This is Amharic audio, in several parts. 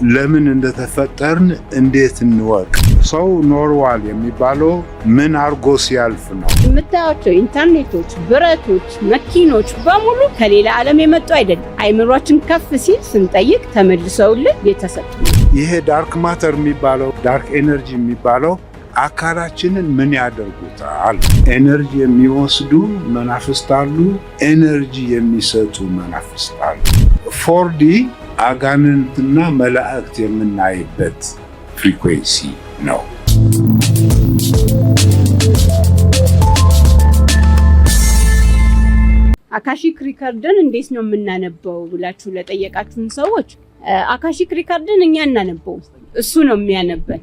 ለምን እንደተፈጠርን እንዴት እንወቅ? ሰው ኖርዋል የሚባለው ምን አርጎ ሲያልፍ ነው? የምታያቸው ኢንተርኔቶች፣ ብረቶች፣ መኪኖች በሙሉ ከሌላ ዓለም የመጡ አይደለም። አይምሯችን ከፍ ሲል ስንጠይቅ ተመልሰውልን የተሰጡ። ይሄ ዳርክ ማተር የሚባለው ዳርክ ኤነርጂ የሚባለው አካላችንን ምን ያደርጉታል? ኤነርጂ የሚወስዱ መናፍስት አሉ፣ ኤነርጂ የሚሰጡ መናፍስት አሉ። 4D አጋንንትና መላእክት የምናይበት ፍሪኩዌንሲ ነው። አካሺክ ሪከርድን እንዴት ነው የምናነበው ብላችሁ ለጠየቃችሁን ሰዎች አካሺክ ሪከርድን እኛ እናነበው፣ እሱ ነው የሚያነበን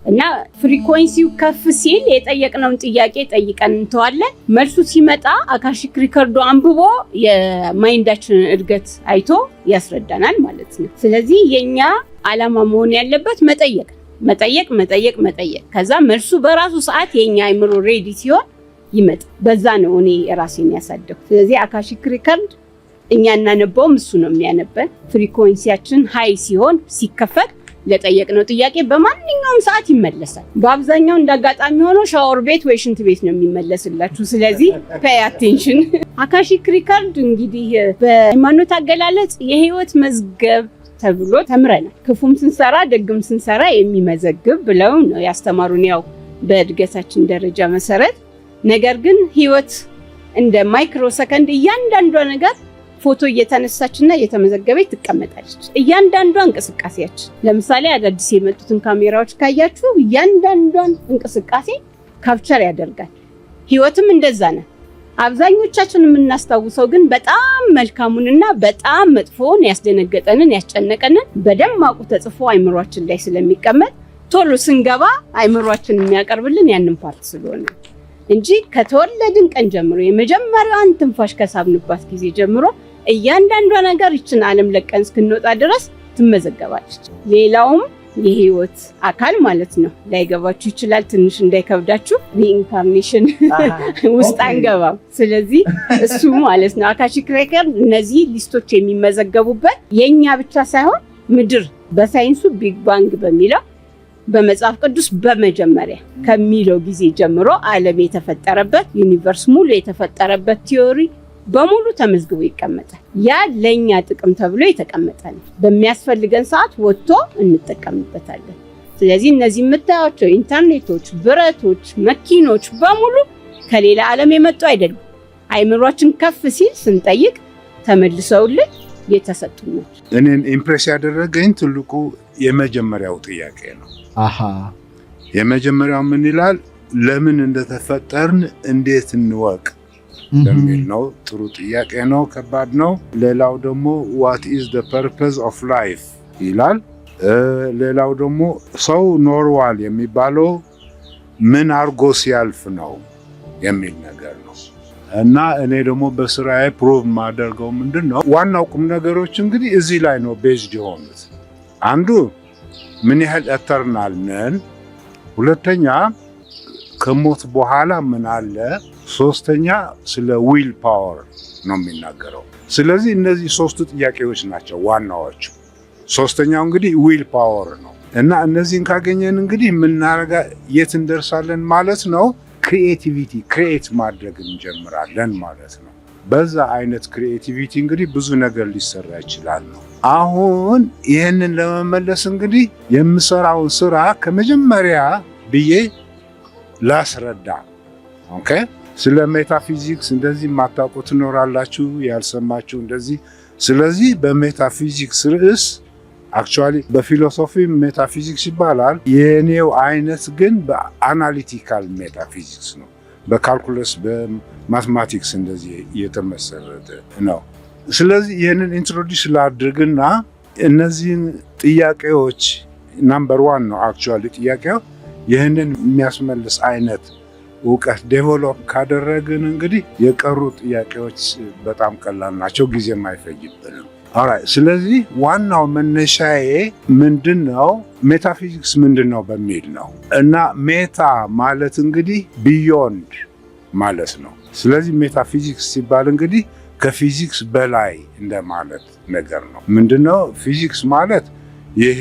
እና ፍሪኩዌንሲው ከፍ ሲል የጠየቅነውን ጥያቄ ጠይቀን እንተዋለን። መልሱ ሲመጣ አካሺክ ሪከርዱ አንብቦ የማይንዳችንን እድገት አይቶ ያስረዳናል ማለት ነው። ስለዚህ የኛ ዓላማ መሆን ያለበት መጠየቅ። ከዛ መልሱ በራሱ ሰዓት የኛ አይምሮ ሬዲ ሲሆን ይመጣ። በዛ ነው እኔ ራሴን ያሳደኩ። ስለዚህ አካሺክ ሪከርድ እኛ እናነበውም፣ እሱ ነው የሚያነበን። ፍሪኩዌንሲያችን ሃይ ሲሆን ሲከፈት ለጠየቅነው ጥያቄ በማንኛውም ሰዓት ይመለሳል። በአብዛኛው እንዳጋጣሚ ሆኖ ሻወር ቤት ወይ ሽንት ቤት ነው የሚመለስላችሁ። ስለዚህ ፔይ አቴንሽን። አካሺክ ሪከርድ እንግዲህ በሃይማኖት አገላለጽ የህይወት መዝገብ ተብሎ ተምረናል። ክፉም ስንሰራ ደግም ስንሰራ የሚመዘግብ ብለው ነው ያስተማሩን፣ ያው በእድገታችን ደረጃ መሰረት። ነገር ግን ህይወት እንደ ማይክሮ ሰከንድ እያንዳንዷ ነገር ፎቶ እየተነሳችና እየተመዘገበች ትቀመጣለች። እያንዳንዷ እንቅስቃሴያችን፣ ለምሳሌ አዳዲስ የመጡትን ካሜራዎች ካያችሁ እያንዳንዷን እንቅስቃሴ ካፕቸር ያደርጋል። ህይወትም እንደዛ ነው። አብዛኞቻችን የምናስታውሰው ግን በጣም መልካሙንና በጣም መጥፎውን፣ ያስደነገጠንን፣ ያስጨነቀንን በደማቁ ተጽፎ አይምሯችን ላይ ስለሚቀመጥ ቶሎ ስንገባ አይምሯችን የሚያቀርብልን ያንን ፓርት ስለሆነ እንጂ ከተወለድን ቀን ጀምሮ የመጀመሪያዋን ትንፋሽ ከሳብንባት ጊዜ ጀምሮ እያንዳንዷ ነገር ይችን ዓለም ለቀን እስክንወጣ ድረስ ትመዘገባለች። ሌላውም የህይወት አካል ማለት ነው። ላይገባችሁ ይችላል፣ ትንሽ እንዳይከብዳችሁ። ሪኢንካርኔሽን ውስጥ አንገባም። ስለዚህ እሱ ማለት ነው አካሺክ ሪከርድ። እነዚህ ሊስቶች የሚመዘገቡበት የኛ ብቻ ሳይሆን ምድር በሳይንሱ ቢግ ባንግ በሚለው በመጽሐፍ ቅዱስ በመጀመሪያ ከሚለው ጊዜ ጀምሮ ዓለም የተፈጠረበት ዩኒቨርስ ሙሉ የተፈጠረበት ቲዮሪ በሙሉ ተመዝግቦ ይቀመጣል። ያ ለኛ ጥቅም ተብሎ የተቀመጠ ነው። በሚያስፈልገን ሰዓት ወጥቶ እንጠቀምበታለን። ስለዚህ እነዚህ የምታያቸው ኢንተርኔቶች፣ ብረቶች፣ መኪኖች በሙሉ ከሌላ ዓለም የመጡ አይደሉም። አይምሯችን ከፍ ሲል ስንጠይቅ ተመልሰውልን የተሰጡ ናቸው። እኔን ኢምፕሬስ ያደረገኝ ትልቁ የመጀመሪያው ጥያቄ ነው። የመጀመሪያው ምን ይላል? ለምን እንደተፈጠርን እንዴት እንወቅ የሚል ነው። ጥሩ ጥያቄ ነው፣ ከባድ ነው። ሌላው ደግሞ what is the purpose of life ይላል። ሌላው ደግሞ ሰው ኖርዋል የሚባለው ምን አርጎ ሲያልፍ ነው የሚል ነገር ነው። እና እኔ ደግሞ በስራዬ ፕሩቭ ማደርገው ምንድነው፣ ዋናው ቁም ነገሮች እንግዲህ እዚህ ላይ ነው ቤዝድ የሆኑት። አንዱ ምን ያህል ኤተርናል ነን፣ ሁለተኛ ከሞት በኋላ ምን አለ፣ ሶስተኛ ስለ ዊል ፓወር ነው የሚናገረው። ስለዚህ እነዚህ ሶስቱ ጥያቄዎች ናቸው ዋናዎቹ። ሶስተኛው እንግዲህ ዊል ፓወር ነው። እና እነዚህን ካገኘን እንግዲህ የምናረጋ የት እንደርሳለን ማለት ነው። ክሪኤቲቪቲ ክሪኤት ማድረግ እንጀምራለን ማለት ነው። በዛ አይነት ክሪኤቲቪቲ እንግዲህ ብዙ ነገር ሊሰራ ይችላል ነው። አሁን ይህንን ለመመለስ እንግዲህ የምሰራውን ስራ ከመጀመሪያ ብዬ ላስረዳ። ኦኬ፣ ስለ ሜታፊዚክስ እንደዚህ የማታውቁ ትኖራላችሁ፣ ያልሰማችሁ እንደዚህ። ስለዚህ በሜታፊዚክስ ርዕስ አክቹዋሊ በፊሎሶፊ ሜታፊዚክስ ይባላል። የኔው አይነት ግን በአናሊቲካል ሜታፊዚክስ ነው። በካልኩለስ በማትማቲክስ እንደዚህ የተመሰረተ ነው። ስለዚህ ይህንን ኢንትሮዲውስ ላድርግና እነዚህን ጥያቄዎች ናምበር 1 ነው አክቹዋሊ ጥያቄው። ይህንን የሚያስመልስ አይነት እውቀት ዴቨሎፕ ካደረግን እንግዲህ የቀሩ ጥያቄዎች በጣም ቀላል ናቸው፣ ጊዜም አይፈጅብንም። ኦራይት። ስለዚህ ዋናው መነሻዬ ምንድነው፣ ሜታፊዚክስ ምንድነው በሚል ነው። እና ሜታ ማለት እንግዲህ ቢዮንድ ማለት ነው። ስለዚህ ሜታፊዚክስ ሲባል እንግዲህ ከፊዚክስ በላይ እንደማለት ነገር ነው። ምንድነው ፊዚክስ ማለት? ይሄ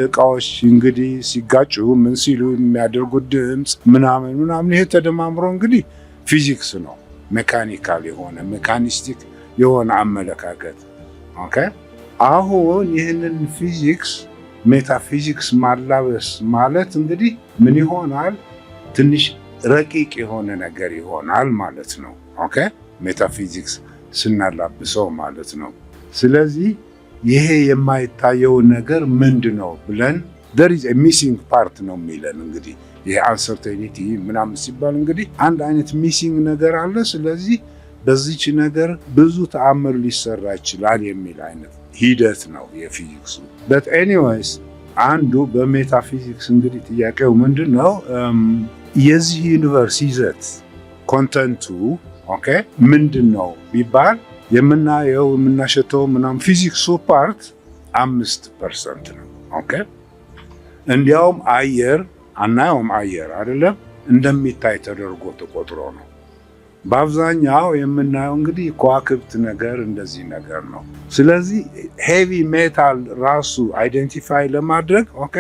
እቃዎች እንግዲህ ሲጋጩ ምን ሲሉ የሚያደርጉት ድምፅ ምናምን ይሄ ተደማምሮ እንግዲህ ፊዚክስ ነው። ሜካኒካል የሆነ ሜካኒስቲክ የሆነ አመለካከት። ኦኬ አሁን ይህንን ፊዚክስ ሜታፊዚክስ ማላበስ ማለት እንግዲህ ምን ይሆናል? ትንሽ ረቂቅ የሆነ ነገር ይሆናል ማለት ነው። ኦኬ ሜታፊዚክስ ስናላብሰው ማለት ነው። ስለዚህ ይሄ የማይታየው ነገር ምንድነው ብለን there is a missing part ነው የሚለን እንግዲህ ይሄ አንሰርቴኒቲ ምናምን ሲባል እንግዲህ አንድ አይነት ሚሲንግ ነገር አለ። ስለዚህ በዚች ነገር ብዙ ተአምር ሊሰራ ይችላል የሚል አይነት ሂደት ነው የፊዚክሱ። but anyways አንዱ በሜታፊዚክስ እንግዲህ ጥያቄው ምንድነው የዚህ ዩኒቨርስ ይዘት ኮንተንቱ ኦኬ ምንድነው ቢባል የምናየው የምናሸተው ምናምን ፊዚክሱ ፓርት 5% ነው። ኦኬ እንዲያውም አየር አናየውም። አየር አይደለም እንደሚታይ ተደርጎ ተቆጥሮ ነው። በአብዛኛው የምናየው እንግዲህ ከዋክብት ነገር እንደዚህ ነገር ነው። ስለዚህ ሄቪ ሜታል ራሱ አይደንቲፋይ ለማድረግ ኦኬ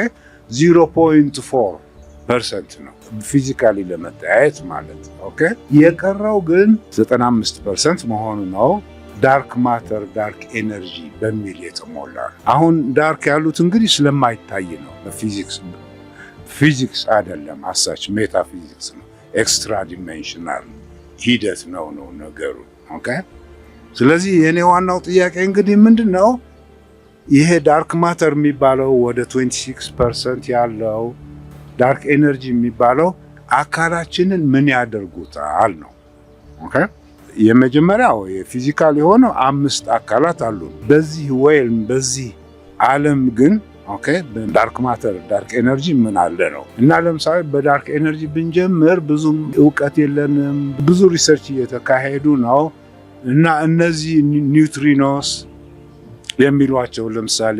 0.4% ነው ፊዚካሊ ለመታየት ማለት ኦኬ። የቀረው ግን 95% መሆኑ ነው ዳርክ ማተር ዳርክ ኤነርጂ በሚል የተሞላ። አሁን ዳርክ ያሉት እንግዲህ ስለማይታይ ነው። ፊዚክስ አይደለም አሳች ሜታፊዚክስ ነው። ኤክስትራ ዲሜንሽናል ሂደት ነው ነገሩ ኦኬ። ስለዚህ የኔ ዋናው ጥያቄ እንግዲህ ምንድነው ይሄ ዳርክ ማተር የሚባለው ወደ 26% ያለው ዳርክ ኤነርጂ የሚባለው አካላችንን ምን ያደርጉታል ነው ኦኬ። የመጀመሪያው የፊዚካል የሆነው 5 አካላት አሉ በዚህ ወይም በዚህ ዓለም ግን ኦኬ ዳርክ ማተር ዳርክ ኤነርጂ ምን አለ ነው። እና ለምሳሌ በዳርክ ኤነርጂ ብንጀምር ብዙም እውቀት የለንም። ብዙ ሪሰርች እየተካሄዱ ነው እና እነዚህ ኒውትሪኖስ የሚሏቸው ለምሳሌ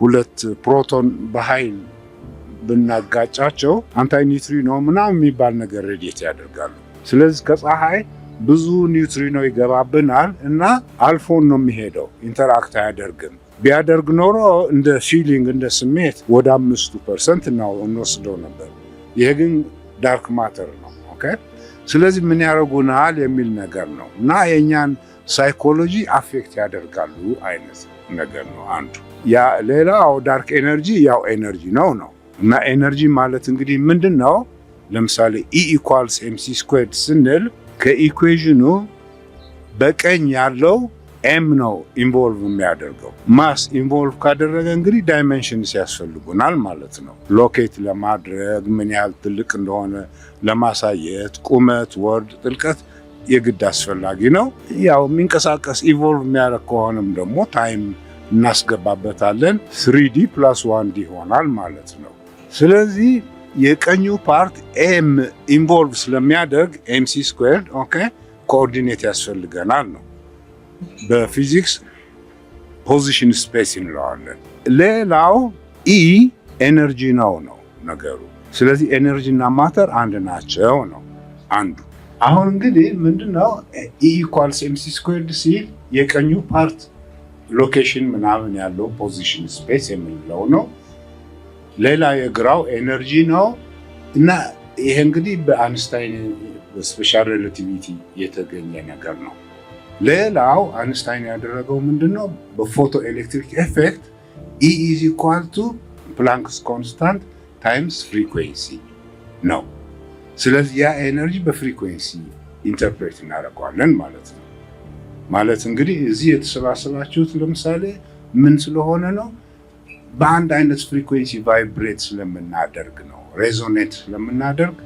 2 ፕሮቶን በኃይል ብናጋጫቸው አንታይ ኒውትሪኖ ምናምን የሚባል ነገር ሬዲየት ያደርጋሉ። ስለዚህ ከፀሐይ ብዙ ኒውትሪኖ ይገባብናል እና አልፎን ነው የሚሄደው፣ ኢንተራክት አያደርግም። ቢያደርግ ኖሮ እንደ ፊሊንግ እንደ ስሜት ወደ 5% ነው እንወስደው ነበር። ይሄ ግን ዳርክ ማተር ነው ኦኬ። ስለዚህ ምን ያደርጉናል የሚል ነገር ነው እና የኛን ሳይኮሎጂ አፌክት ያደርጋሉ አይነት ነገር ነው አንዱ። ያ ሌላው ዳርክ ኤነርጂ ያው ኤነርጂ ነው እና ኤነርጂ ማለት እንግዲህ ምንድነው? ለምሳሌ E = mc² ስንል ከኢኩዌዥኑ በቀኝ ያለው ኤም ነው ኢንቮልቭ የሚያደርገው። ማስ ኢንቮልቭ ካደረገ እንግዲህ ዳይሜንሽንስ ያስፈልጉናል ማለት ነው። ሎኬት ለማድረግ ምን ያህል ትልቅ እንደሆነ ለማሳየት ቁመት፣ ወርድ፣ ጥልቀት የግድ አስፈላጊ ነው። ያው የሚንቀሳቀስ ኢቮልቭ የሚያደርግ ከሆነም ደግሞ ታይም እናስገባበታለን። 3D + 1D ይሆናል ማለት ነው። ስለዚህ የቀኙ ፓርት ኤም ኢንቮልቭ ስለሚያደርግ mc² ኦኬ ኮኦርዲኔት ያስፈልገናል ነው። በፊዚክስ ፖዚሽን ስፔስ እንለዋለን። ሌላው ኢ ኤነርጂ ነው ነገሩ። ስለዚህ ኤነርጂ እና ማተር አንድ ናቸው ነው አንዱ። አሁን እንግዲህ ምንድነው E = mc² ሲል የቀኙ ፓርት ሎኬሽን ምናምን ያለው ፖዚሽን ስፔስ የምንለው ነው። ሌላ የግራው ኤነርጂ ነው እና ይሄ እንግዲህ በአንስታይን ስፔሻል ሪሌቲቪቲ የተገኘ ነገር ነው። ሌላው አንስታይን ያደረገው ምንድነው በፎቶ ኤሌክትሪክ ኤፌክት E = ፕላንክስ ኮንስታንት ታይምስ ፍሪኩዌንሲ ነው። ስለዚህ ያ ኤነርጂ በፍሪኩዌንሲ ኢንተርፕሬት እናደርገዋለን ማለት ነው። ማለት እንግዲህ እዚህ የተሰባሰባችሁት ለምሳሌ ምን ስለሆነ ነው? በአንድ አይነት ፍሪኩዌንሲ ቫይብሬት ስለምናደርግ ነው። ሬዞኔት ስለምናደርግ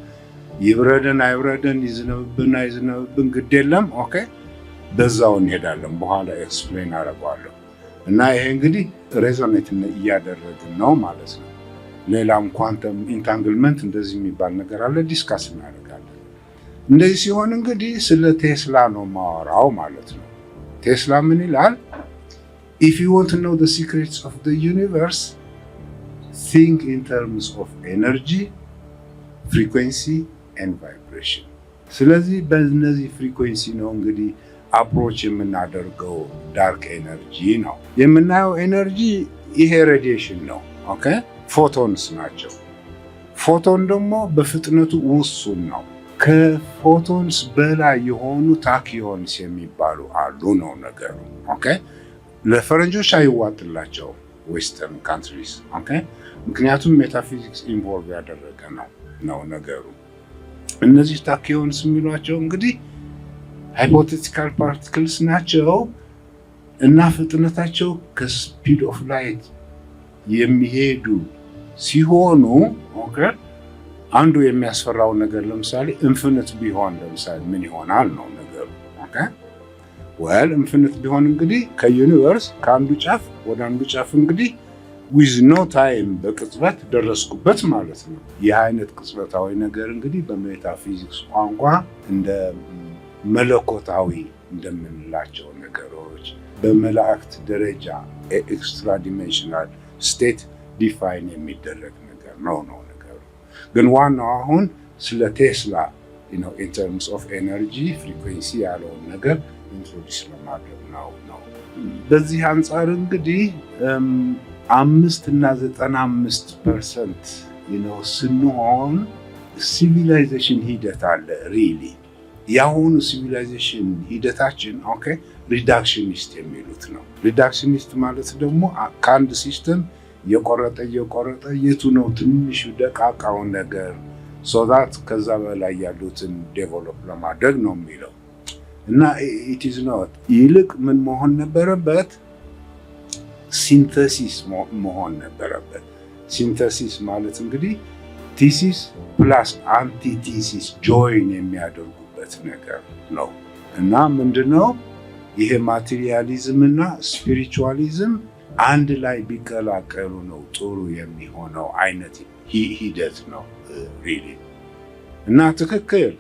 ይብረደን አይብረደን ይዝነብብን አይዝነብብን ግድ የለም ኦኬ በዛው እንሄዳለን። በኋላ ኤክስፕሌን አደርገዋለሁ። እና ይሄ እንግዲህ ሬዞኔት እያደረግን ነው ማለት ነው። ሌላም ኳንተም ኢንታንግልመንት እንደዚህ የሚባል ነገር አለ፣ ዲስካስ እናደርጋለን። እንደዚህ ሲሆን እንግዲህ ስለ ቴስላ ነው ማወራው ማለት ነው። ቴስላ ምን ይላል? If you want to know the secrets of the universe, think in terms of energy, frequency and vibration. ስለዚህ በእነዚህ ፍሪኩዌንሲ ነው እንግዲህ አፕሮች የምናደርገው ዳርክ ኤነርጂ ነው። የምናየው ኤነርጂ ይሄ ሬዲዬሽን ነው። ኦኬ ፎቶንስ ናቸው። ፎቶን ደግሞ በፍጥነቱ ውሱን ነው። ከፎቶንስ በላይ የሆኑ ታኪዮንስ የሚባሉ አሉ ነው ነገሩ። ኦኬ ለፈረንጆች አይዋጥላቸውም ዌስተርን ካንትሪስ። ኦኬ ምክንያቱም ሜታፊዚክስ ኢንቮልቭ ያደረገ ነው ነገሩ። እነዚህ ታኪዮንስ የሚሏቸው እንግዲህ ሃይፖቴቲካል ፓርቲክልስ ናቸው እና ፍጥነታቸው ከስፒድ ኦፍ ላይት የሚሄዱ ሲሆኑ ኦኬ አንዱ የሚያስፈራው ነገር ለምሳሌ ኢንፊኒት ቢሆን ለምሳሌ ምን ይሆናል ነው ነገሩ። ኦኬ ወል ኢንፊኒት ቢሆን እንግዲህ ከዩኒቨርስ ከአንዱ ጫፍ ወደ አንዱ ጫፍ እንግዲህ ዊዝ ኖ ታይም በቅጽበት ደረስኩበት ማለት ነው። ይህ አይነት ቅጽበታዊ ነገር እንግዲህ በሜታፊዚክስ ቋንቋ እንደ መለኮታዊ እንደምንላቸው ነገሮች በመላእክት ደረጃ ኤክስትራ ዲሜንሽናል ስቴት ዲፋይን የሚደረግ ነገር ነው ነገሩ። ግን ዋናው አሁን ስለ ቴስላ ኢን ተርምስ ኦፍ ኤነርጂ ፍሪኩዌንሲ ያለውን ነገር ኢንትሮዲውስ ለማድረግ ነው። በዚህ አንጻር እንግዲህ 5.95% ስንሆን ሲቪላይዜሽን ሂደት አለ ሪሊ የአሁኑ ሲቪላይዜሽን ሂደታችን ኦኬ ሪዳክሽኒስት የሚሉት ነው። ሪዳክሽኒስት ማለት ደግሞ ከአንድ ሲስተም የቆረጠ የቱ ነው ትንሹ ደቃቃው ነገር ሶዛት ከዛ በላይ ያሉትን ዴቨሎፕ ለማድረግ ነው የሚለው እና ኢት ኢዝ ኖት። ይልቅ ምን መሆን ነበረበት? ሲንተሲስ መሆን ነበረበት። ሲንተሲስ ማለት እንግዲህ ቲሲስ ፕላስ አንቲቲሲስ ጆይን የሚያደርጉበት ነገር ነው እና ምንድነው ይሄ ማቴሪያሊዝም እና ስፒሪቹዋሊዝም አንድ ላይ ቢቀላቀሉ ነው ጥሩ የሚሆነው አይነት ሂደት ነው ሪሊ እና ትክክል።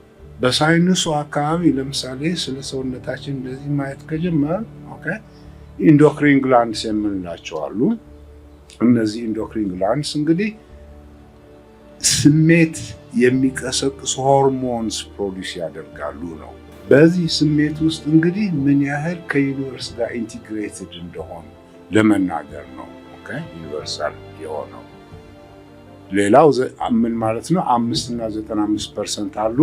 በሳይንሱ አካባቢ ለምሳሌ ስለ ሰውነታችን እንደዚህ ማየት ከጀመር ኦኬ ኢንዶክሪን ግላንድስ የምንላቸው አሉ። እነዚህ ኢንዶክሪን ግላንድስ እንግዲህ ስሜት የሚቀሰቅሱ ሆርሞንስ ፕሮዲውስ ያደርጋሉ ነው። በዚህ ስሜት ውስጥ እንግዲህ ምን ያህል ከዩኒቨርስ ጋር ኢንቲግሬትድ እንደሆኑ ለመናገር ነው። ኦኬ ዩኒቨርሳል የሆነው ሌላው ምን ማለት ነው? 5.95% አሉ።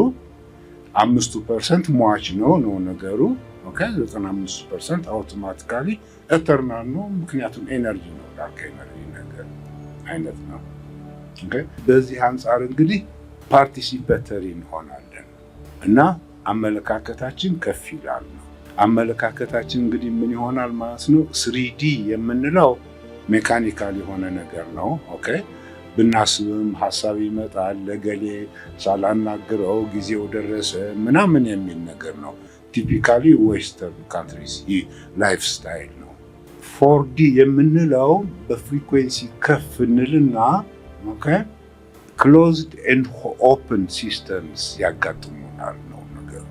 5% ሟች ነው ነገሩ። ኦኬ 95% አውቶማቲካሊ ኤተርናል ነው። ምክንያቱም ኤነርጂ ነው፣ ዳርክ ኤነርጂ ነገር አይነት ነው። ኦኬ በዚህ አንጻር እንግዲህ ፓርቲሲፔተሪ እንሆናለን እና አመለካከታችን ከፍ ይላል ነው። አመለካከታችን እንግዲህ ምን ይሆናል ማለት ነው? 3D የምንለው ሜካኒካል የሆነ ነገር ነው። ኦኬ ብናስብም ሀሳብ ይመጣል። ለገሌ ሳላናግረው ጊዜው ደረሰ ምናምን የሚል ነገር ነው። ቲፒካሊ ዌስተርን ካንትሪስ ላይፍ ስታይል ነው። 4D የምንለው በፍሪኩዌንሲ ከፍ እንልና ኦኬ ክሎዝድ ኤንድ ኦፕን ሲስተምስ ያጋጥሙናል ነው ነገር።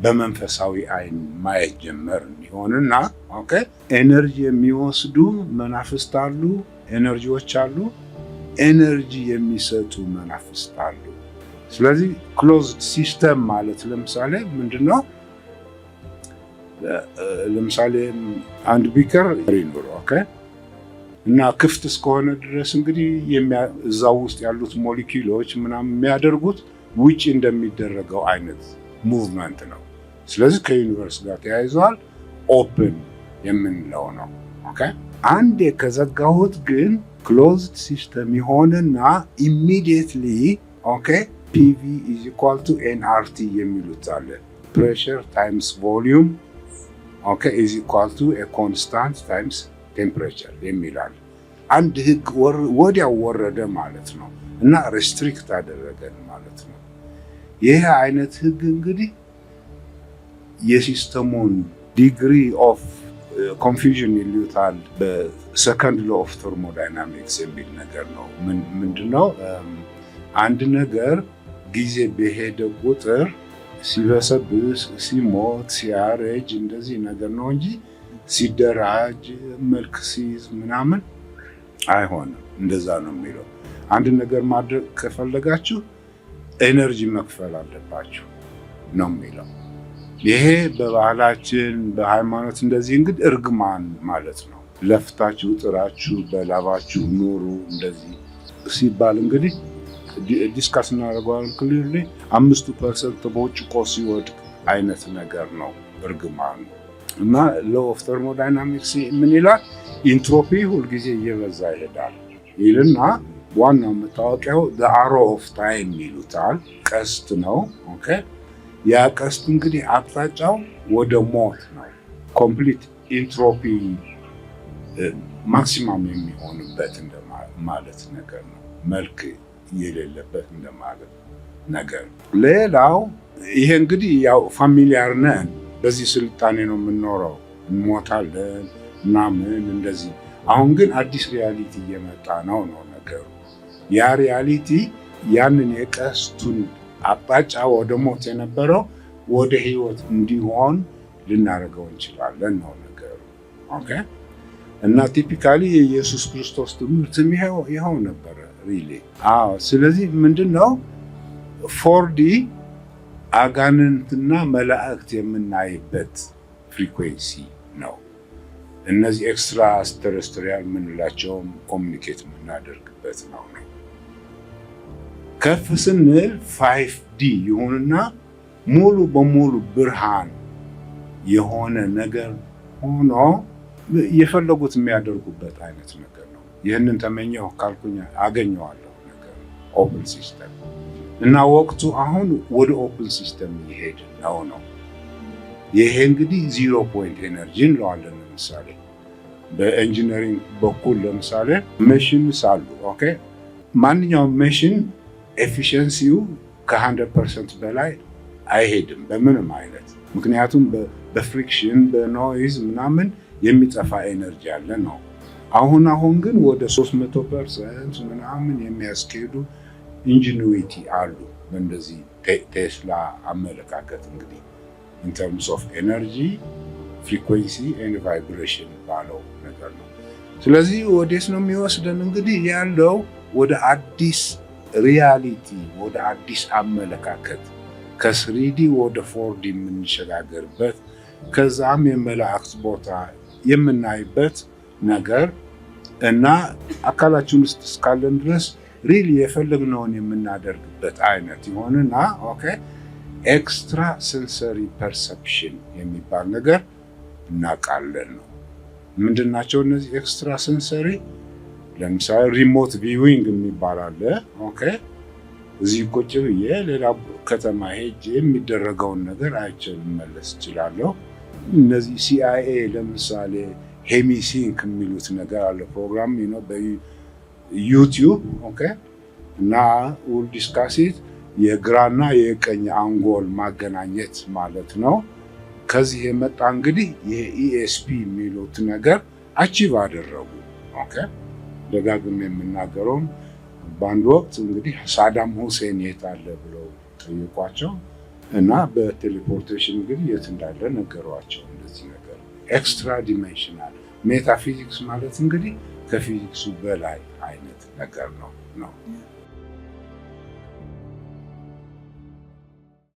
በመንፈሳዊ አይን ማየት ጀመር ይሆንና ኦኬ ኤነርጂ የሚወስዱ መናፍስት አሉ፣ ኤነርጂዎች አሉ፣ ኤነርጂ የሚሰጡ መናፍስት አሉ። ስለዚህ ክሎዝድ ሲስተም ማለት ለምሳሌ ምንድነው? ለምሳሌ አንድ ቢከር ይኖር ኦኬ እና ክፍት እስከሆነ ድረስ እንግዲህ እዛው ውስጥ ያሉት ሞሊኪውሎች ምናምን የሚያደርጉት ውጪ እንደሚደረገው አይነት ሙቭመንት ነው። ስለዚህ ከዩኒቨርስ ጋር ተያይዘዋል። ኦፕን የምንለው ነው። ኦኬ አንዴ ከዘጋሁት ግን ክሎዝድ ሲስተም ይሆንና ኢሚዲየትሊ ኦኬ ፒቪ ኢዝ ኢኳል ቱ ኤንአርቲ የሚሉት አለ። ፕሬሸር ታይምስ ቮሊዩም ኦኬ ኢዝ ኢኳል ቱ ኤ ኮንስታንት ታይምስ ቴምፕሬቸር የሚላል አንድ ህግ ወዲያው ወረደ ማለት ነው እና ሬስትሪክት አደረገን ማለት ነው። ይህ አይነት ህግ እንግዲህ የሲስተሙን ዲግሪ ኦፍ ኮንፊውዥን ይሉታል በሰከንድ ሎ ኦፍ ተርሞዳይናሚክስ የሚል ነገር ነው። ምንድነው? አንድ ነገር ጊዜ በሄደ ቁጥር ሲበሰብስ፣ ሲሞት፣ ሲያረጅ እንደዚህ ነገር ነው እንጂ ሲደራጅ መልክ ሲይዝ ምናምን አይሆንም። እንደዛ ነው የሚለው። አንድ ነገር ማድረግ ከፈለጋችሁ ኤነርጂ መክፈል አለባችሁ ነው የሚለው። ይሄ በባህላችን በሃይማኖት እንደዚህ እንግዲህ እርግማን ማለት ነው። ለፍታችሁ ጥራችሁ በላባችሁ ኑሩ እንደዚህ ሲባል እንግዲህ ዲስካስ እናደርገዋለን። ክሊርሊ 5% በውጭቆ ሲወድቅ አይነት ነገር ነው እርግማኑ። እና ሎው ኦፍ ተርሞዳይናሚክስ ምን ይላል? ኢንትሮፒ ሁልጊዜ እየበዛ ይሄዳል ይልና ዋናው መታወቂያው አሮ ኦፍ ታይም ይሉታል። ቀስት ነው። ኦኬ ያ ቀስት እንግዲህ አቅጣጫው ወደ ሞት ነው። ኮምፕሊት ኢንትሮፒ ማክሲማም የሚሆንበት እንደማለት ነገር ነው። መልክ የሌለበት እንደማለት ነገር። ሌላው ይሄ እንግዲህ ያው ፋሚሊያር ነን፣ በዚህ ስልጣኔ ነው የምንኖረው፣ እንሞታለን ምናምን እንደዚህ። አሁን ግን አዲስ ሪያሊቲ እየመጣ ነው ነገሩ። ያ ሪያሊቲ ያንን የቀስቱን አቅጣጫ ወደ ሞት የነበረው ወደ ህይወት እንዲሆን ልናደርገው እንችላለን ነው ነገሩ። ኦኬ እና ቲፒካሊ የኢየሱስ ክርስቶስ ትምህርትም ይኸው ነበረ ሪሊ። ስለዚህ ምንድነው 4D አጋንንትና መላእክት የምናይበት ፍሪኩዌንሲ ነው። እነዚህ ኤክስትራ ተረስትሪያል የምንላቸውም ኮሚኒኬት የምናደርግበት ነው። ከፍ ስንል 5D ይሁንና ሙሉ በሙሉ ብርሃን የሆነ ነገር ሆኖ የፈለጉት የሚያደርጉበት አይነት ነገር ነው። ይህንን ተመኘሁ ካልኩኝ አገኘዋለሁ ነገር ኦፕን ሲስተም እና ወቅቱ አሁን ወደ ኦፕን ሲስተም እየሄድ ነው። ይሄ እንግዲህ 0 ፖይንት ኤነርጂ እንለዋለን። ለምሳሌ በኢንጂነሪንግ በኩል ለምሳሌ መሽንስ አሉ። ኦኬ ማንኛውም መሽን ኤፊሽንሲው ከ100% በላይ አይሄድም በምንም አይነት። ምክንያቱም በፍሪክሽን በኖይዝ ምናምን የሚጠፋ ኤነርጂ አለ ነው። አሁን ግን ወደ 300% ምናምን የሚያስኬዱ ኢንጂኒዊቲ አሉ። በእንደዚህ ቴስላ አመለካከት እንግዲህ ኢን ተርምስ ኦፍ ኤነርጂ ፍሪኩዌንሲ ኤንድ ቫይብሬሽን ባለው ነገር ነው። ስለዚህ ወዴት ነው የሚወስደን? እንግዲህ ያለው ወደ አዲስ ሪያሊቲ፣ ወደ አዲስ አመለካከት ከ3D ወደ 4D የምንሸጋገርበት ከዛም የመላእክት ቦታ የምናይበት ነገር እና አካላችን ውስጥ እስካለን ድረስ ሪሊ የፈለግነውን የምናደርግበት አይነት ይሆንና ኦኬ ኤክስትራ ሴንሰሪ ፐርሰፕሽን የሚባል ነገር እናውቃለን ነው። ምንድናቸው እነዚህ ኤክስትራ ሴንሰሪ? ለምሳሌ ሪሞት ቪዊንግ የሚባል አለ። ኦኬ እዚህ ቁጭ ብዬ ሌላ ከተማ ሄጄ የሚደረገውን ነገር አይቼ ልመለስ እችላለሁ። እነዚህ CIA ለምሳሌ ሄሚሲንክ የሚሉት ነገር አለ ፕሮግራም ነው በዩቲዩብ። ኦኬ እና ውል ዲስካሲት የግራና የቀኝ አንጎል ማገናኘት ማለት ነው። ከዚህ የመጣ እንግዲህ የESP የሚሉት ነገር አቺቭ አደረጉ። ኦኬ ደጋግሜ የምናገረውም በአንድ ወቅት እንግዲህ ሳዳም ሁሴን የት አለ ብለው ጠየቋቸው እና በቴሌፖርቴሽን እንግዲህ የት እንዳለ ነገሯቸው። እንደዚህ ነገር ኤክስትራ ዲሜንሽናል ሜታፊዚክስ ማለት እንግዲህ ከፊዚክሱ በላይ አይነት ነገር ነው።